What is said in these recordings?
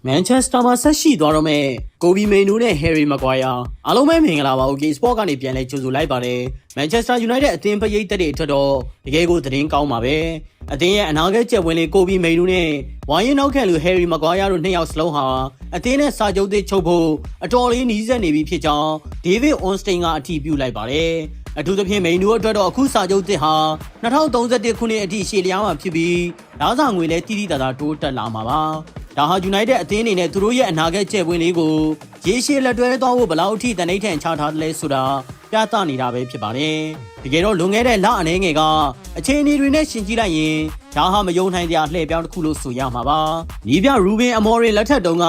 Manchester မှာဆက်ရှိသွားတော့မဲ့ Kobe Mainoo နဲ့ Harry Maguire အားလုံးပဲမင်္ဂလာပါ OK Sport ကနေပြန်လဲကြိုဆိုလိုက်ပါတယ် Manchester United အသင်းပရိသတ်တွေအတွက်တော့တကယ်ကိုသတင်းကောင်းပါပဲအသင်းရဲ့အနာဂတ်ကျက်ဝင်လေး Kobe Mainoo နဲ့ဝိုင်းရင်နောက်ခံလူ Harry Maguire တို့နှစ်ယောက်စလုံးဟာအသင်းနဲ့စာချုပ်သစ်ချုပ်ဖို့အတော်လေးနီးစပ်နေပြီဖြစ်ကြောင်း David Ornstein ကအတည်ပြုလိုက်ပါတယ်အထူးသဖြင့် Mainoo အတွက်တော့အခုစာချုပ်သစ်ဟာ2031ခုနှစ်အထိရှေ့လျားမှာဖြစ်ပြီးဓာတ်စာငွေလည်းတိတိတသားတိုးတက်လာမှာပါဒါဟာ United အသင်းအနေနဲ့သူတို့ရဲ့အနာဂတ်ကျယ်ပွင့်လေးကိုရေရှည်လက်တွဲသွားဖို့ဘယ်လောက်အထိတနိဋ္ဌာန်ချထားတယ်လဲဆိုတာပြသနေတာပဲဖြစ်ပါတယ်။တကယ်တော့လွန်ခဲ့တဲ့လအနေငယ်ကအခြေအနေတွေနဲ့ရှင်းကြည့်လိုက်ရင်ဒါဟာမယုံနိုင်စရာလှည့်ပြောင်းတစ်ခုလို့ဆိုရမှာပါ။ညီပြ Ruben Amorim လက်ထက်တုန်းက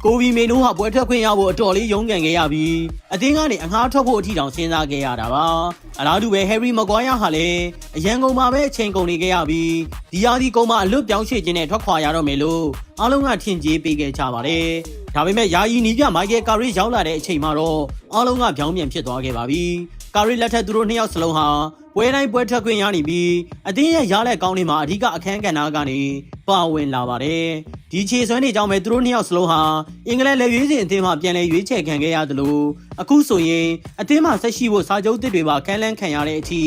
Kobe Mainoo ဟာပွဲထွက်ခွင့်ရဖို့အတော်လေးရုန်းကန်ခဲ့ရပြီးအသင်းကနေအငှားထွက်ဖို့အထိတောင်စဉ်းစားခဲ့ရတာပါ။အလားတူပဲ Harry Maguire ဟာလည်းအရန်ကုန်မှာပဲအချိန်ကုန်နေခဲ့ရပြီးဒီယာဒီကုန်မှာအလွတ်ပြောင်းရွှေ့ခြင်းနဲ့ထွက်ခွာရတော့မယ်လို့အားလုံးကထင်ကြေးပေးခဲ့ကြပါတယ်။ဒါပေမဲ့ယာယီနီးပြ Michael Carrick ရောက်လာတဲ့အချိန်မှာတော့အားလုံးကပြောင်းပြန်ဖြစ်သွားခဲ့ပါပြီ။ Carrick လက်ထက်သူတို့နှစ်ယောက်စလုံးဟာပွဲတိုင်းပွဲထွက်ခွင့်ရနေပြီးအသင်းရဲ့ရလက်ကောင်းတွေမှာအဓိကအခန်းကဏ္ဍကနေပါဝင်လာပါတယ်။ဒီခြေစွမ်းတွေကြောင့်ပဲသူတို့နှစ်ယောက်စလုံးဟာအင်္ဂလန်လက်ရွေးစင်အသင်းမှာပြန်လည်ရွေးချယ်ခံခဲ့ရသလိုအခုဆိုရင်အသင်းမှာဆက်ရှိဖို့စာချုပ်သစ်တွေပါကမ်းလှမ်းခံရတဲ့အထိ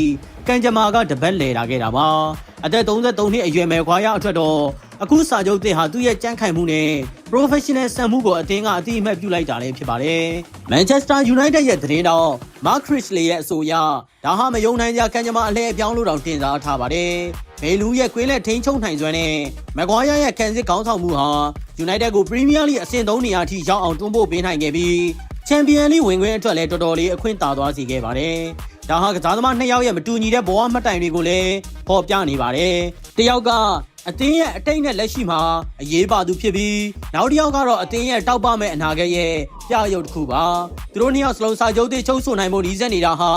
ကန်ဂျမာကတပတ်လဲလာခဲ့တာပါ။အသက်33နှစ်အရွယ်မယ်ခွာရအထွက်တော့အခုစာချုပ်သစ်ဟာသူ့ရဲ့ကြမ်းခိုင်မှုနဲ့ professional စံမှုကိုအသင်းကအတိအမှတ်ပြုလိုက်တာလည်းဖြစ်ပါတယ်။ Manchester United ရဲ့သတင်းတော် Mark Critchley ရဲ့အဆိုအရဒါဟာမယုံနိုင်စရာကံကြမ္မာအလှည့်အပြောင်းလို့တောင်တင်စားထားပါတယ်။ဘေလူးရဲ့ကွင်းလက်ထိန်းချုပ်နိုင်စွမ်းနဲ့မကွာရရဲ့ခံစစ်ခေါင်းဆောင်မှုဟာ United ကို Premier League အဆင့်3နေရာထိရောက်အောင်တွန်းပို့ပေးနိုင်ခဲ့ပြီး Champion League ဝင်ခွင့်အတွက်လည်းတော်တော်လေးအခွင့်တာသွားစေခဲ့ပါတယ်။ဒါဟာကစားသမားနှစ်ယောက်ရဲ့မတူညီတဲ့ဘဝမှတ်တိုင်တွေကိုလည်းပေါ်ပြနေပါတယ်။တစ်ယောက်ကအသင်းရဲ့အတိတ်နဲ့လက်ရှိမှာအရေးပါသူဖြစ်ပြီးနောက်တစ်ယောက်ကတော့အသင်းရဲ့တောက်ပမဲ့အနာဂတ်ရဲ့ပြရုပ်တစ်ခုပါသူတို့နှစ်ယောက်စလုံးစာချုပ်သစ်ချုပ်ဆိုနိုင်ဖို့ရည်စက်နေတာဟာ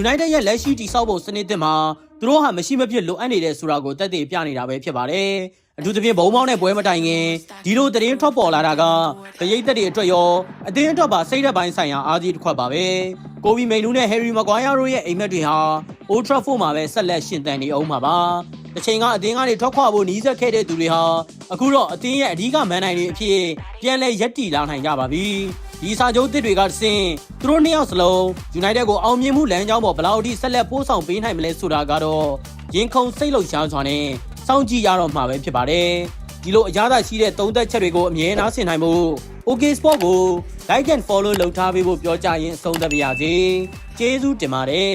United ရဲ့လက်ရှိတည်ဆောက်ဖို့စနစ်သစ်မှာသူတို့ဟာမရှိမဖြစ်လိုအပ်နေတဲ့ဆိုတာကိုတက်တည်ပြနေတာပဲဖြစ်ပါတယ်အထူးသဖြင့်ဘုံပေါင်းတဲ့ပွဲမတိုင်ခင်ဒီလိုသတင်းထွက်ပေါ်လာတာကတရိပ်သက်တွေအတွက်ရောအသင်းအတွက်ပါစိတ်သက်ပိုင်းဆိုင်ရာအားကြီးတစ်ခွက်ပါပဲကိုဘီမိန်နူးနဲ့ Harry Maguire တို့ရဲ့အိမ်မက်တွေဟာ Old Trafford မှာပဲဆက်လက်ရှင်သန်နေအောင်ပါပါတစ်ချိန်ကအသင်းကနေထွက်ခွာဖို့နီးစပ်ခဲ့တဲ့သူတွေဟာအခုတော့အသင်းရဲ့အဓိကမန်နိုင်တွေအဖြစ်ပြန်လဲရက်တီလာနိုင်ကြပါပြီဒီစာချုပ်သစ်တွေကတဆင့်သူတို့နှစ်ယောက်စလုံး United ကိုအောင်မြင်မှုလမ်းကြောင်းပေါ်ဘယ်လောက်အထိဆက်လက်ပို့ဆောင်ပေးနိုင်မလဲဆိုတာကတော့ရင်ခုန်စိတ်လှုပ်ရှားစွာနဲ့စောင့်ကြည့်ရတော့မှာပဲဖြစ်ပါတယ်ဒီလိုအရသာရှိတဲ့သုံးသက်ချက်တွေကိုအမြဲနားဆင်နိုင်ဖို့ OK Sport ကို Like and Follow လုပ်ထားပေးဖို့ပြောကြရင်အဆုံးသတ်ပါရစေကျေးဇူးတင်ပါတယ်